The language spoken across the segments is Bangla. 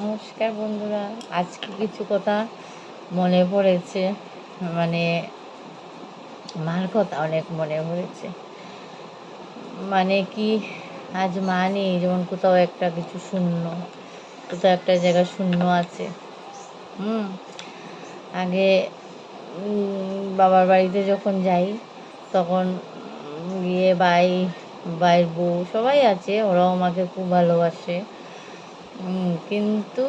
নমস্কার বন্ধুরা, আজকে কিছু কথা মনে পড়েছে। মানে মার কথা অনেক মনে পড়েছে। মানে কি, আজ মা নেই, যেমন কোথাও একটা কিছু শূন্য, কোথাও একটা জায়গা শূন্য আছে। হুম আগে বাবার বাড়িতে যখন যাই তখন গিয়ে বাইর বউ সবাই আছে, ওরাও আমাকে খুব ভালোবাসে। কিন্তু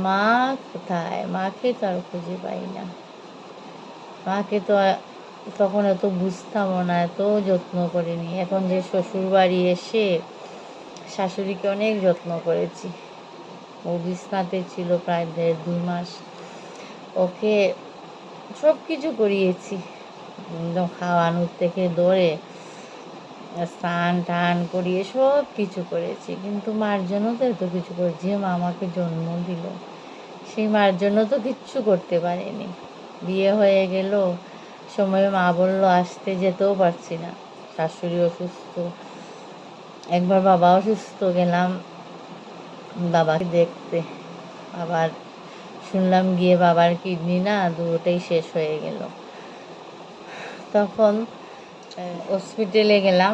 মা কোথায়? মাকে তো আর খুঁজে পাই না। মাকে তো তখন এত বুঝতামও না, এত যত্ন করিনি। এখন যে শ্বশুর বাড়ি এসে শাশুড়িকে অনেক যত্ন করেছি। ও বিছনাতে ছিল প্রায় 1.5-2 মাস। ওকে সব কিছু করিয়েছি, একদম খাওয়ানোর থেকে ধরে স্নান টান করিয়ে সব কিছু করেছি। কিন্তু মার জন্য তো এত কিছু করেছি। যে মা আমাকে জন্ম দিল, সেই মার জন্য তো কিচ্ছু করতে পারিনি। বিয়ে হয়ে গেল, সময়ে মা বললো আসতে, যেতেও পারছি না, শাশুড়ি অসুস্থ। একবার বাবা অসুস্থ, গেলাম বাবাকে দেখতে। আবার শুনলাম গিয়ে বাবার কিডনি না দুটোটাই শেষ হয়ে গেল। তখন হসপিটালে গেলাম,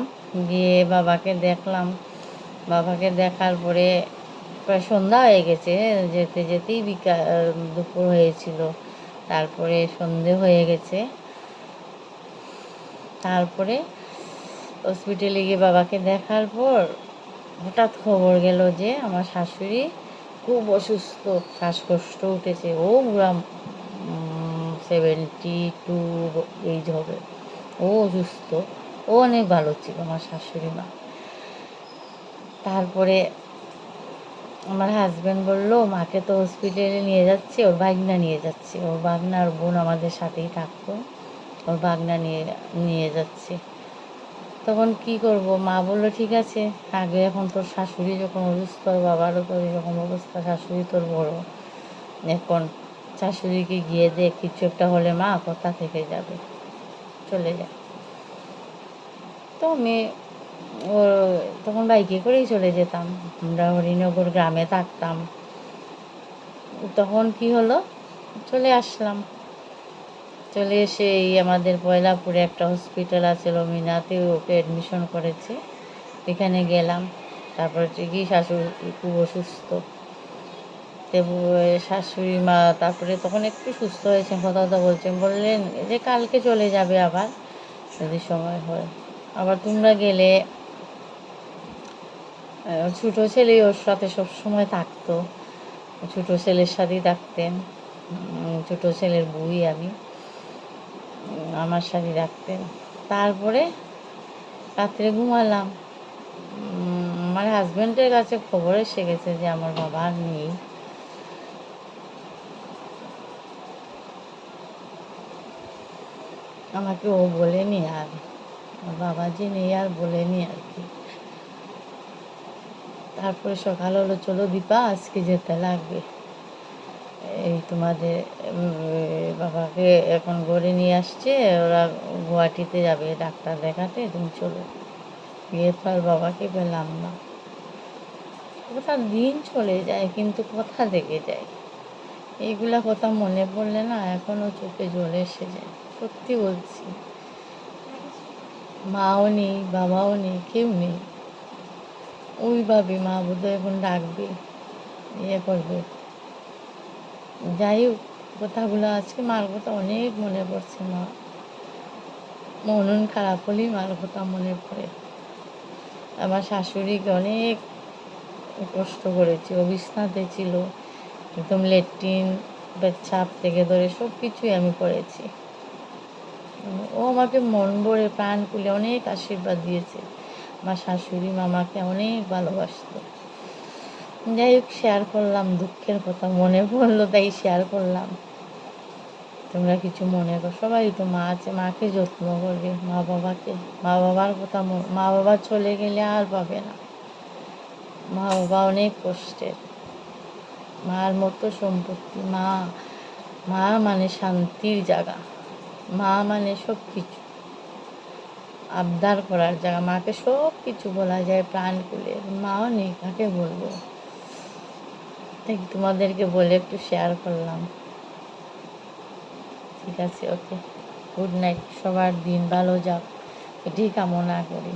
গিয়ে বাবাকে দেখলাম। বাবাকে দেখার পরে প্রায় সন্ধ্যা হয়ে গেছে, যেতে যেতেই দুপুর হয়েছিল। তারপরে সন্ধে হয়ে গেছে। তারপরে হসপিটালে গিয়ে বাবাকে দেখার পর হঠাৎ খবর গেল যে আমার শাশুড়ি খুব অসুস্থ, শ্বাসকষ্ট উঠেছে। ও পুরা 72 এইজ হবে। ও অসুস্থ। ও অনেক ভালো ছিল আমার শাশুড়ি মা। তারপরে আমার হাজব্যান্ড বললো মাকে তো হসপিটালে নিয়ে যাচ্ছে, ওর বাগনা নিয়ে যাচ্ছে। ওর বাগনা আর বোন আমাদের সাথেই থাকতো, ওর বাগনা নিয়ে নিয়ে যাচ্ছে। তখন কি করব? মা বললো ঠিক আছে, আগে এখন তোর শাশুড়ি যখন অসুস্থ, বাবারও তোর এরকম অবস্থা, শাশুড়ি তোর বড়, এখন শাশুড়িকে গিয়ে দেখ, কিছু একটা হলে মা কথা থেকে যাবে, চলে যায়। তো আমি ওর তখন বাইকে করেই চলে যেতাম। আমরা হরিনগর গ্রামে থাকতাম। তখন কি হলো, চলে আসলাম। চলে এসে এই আমাদের পয়লাপুরে একটা হসপিটাল আছে লমিনাতে, ওকে অ্যাডমিশন করেছে। এখানে গেলাম। তারপর হচ্ছে কি, শাশুড়ি খুব অসুস্থ। শাশুড়ি মা তারপরে তখন একটু সুস্থ হয়েছেন, কথা কথা বলছেন। বললেন যে কালকে চলে যাবে আবার, যদি সময় হয়। আবার তোমরা গেলে। ছোটো ছেলে ওর সাথে সবসময় থাকতো, ছোটো ছেলের সাথেই থাকতেন। ছোটো ছেলের বউই আমি, আমার সাথে রাখতেন। তারপরে রাত্রে ঘুমালাম। আমার হাজব্যান্ডের কাছে খবর এসে গেছে যে আমার বাবা আর নেই। আমাকে ও বলেনি, আর বাবা যে নেই আর বলেনি আর কি। তারপরে সকাল হলো, চলো দীপা আজকে যেতে লাগবে, এই তোমাদের বাবাকে এখন ঘরে নিয়ে আসছে, ওরা গুয়াহাটিতে যাবে ডাক্তার দেখাতে, তুমি চলো। গিয়ে তো আর বাবাকে পেলাম না। কথা দিন চলে যায় কিন্তু কথা থেকে যায়। এইগুলা কথা মনে পড়লে না এখনও চোখে জল এসে যায়, সত্যি বলছি। মাও নেই, বাবাও নেই, কেউ নেই। ওইভাবে মা বোধহয় এখন ডাকবে, ইয়ে করবে। যাই হোক, কথাগুলো আজকে মার কথা অনেক মনে পড়ছে। মন খারাপ হলেই মার কথা মনে পড়ে। আমার শাশুড়িকে অনেক কষ্ট করেছি। ও বিছনাতে ছিল, একদম লেট্রিন পেচ্ছাপ থেকে ধরে সব কিছুই আমি করেছি। ও আমাকে মন ভরে প্রাণ খুলে অনেক আশীর্বাদ দিয়েছে। আমার শাশুড়ি মামাকে অনেক ভালোবাসত। যাই হোক, শেয়ার করলাম, দুঃখের কথা মনে পড়লো তাই শেয়ার করলাম। তোমরা কিছু মনে করো, সবাই তো মা আছে, মাকে যত্ন করবে। মা বাবার কথা, মা বাবা চলে গেলে আর পাবে না। মা বাবা অনেক কষ্টের। মার মতো সম্পত্তি মা। মা মানে শান্তির জায়গা, মা মানে সব কিছু, আবদার করার জায়গা। মাকে সব কিছু বলা যায় প্রাণ খুলে, মাও নেই, কাকে বলবো। তাই তোমাদেরকে বলে একটু শেয়ার করলাম। ঠিক আছে, ওকে, গুড নাইট, সবার দিন ভালো যাক এটাই কামনা করি।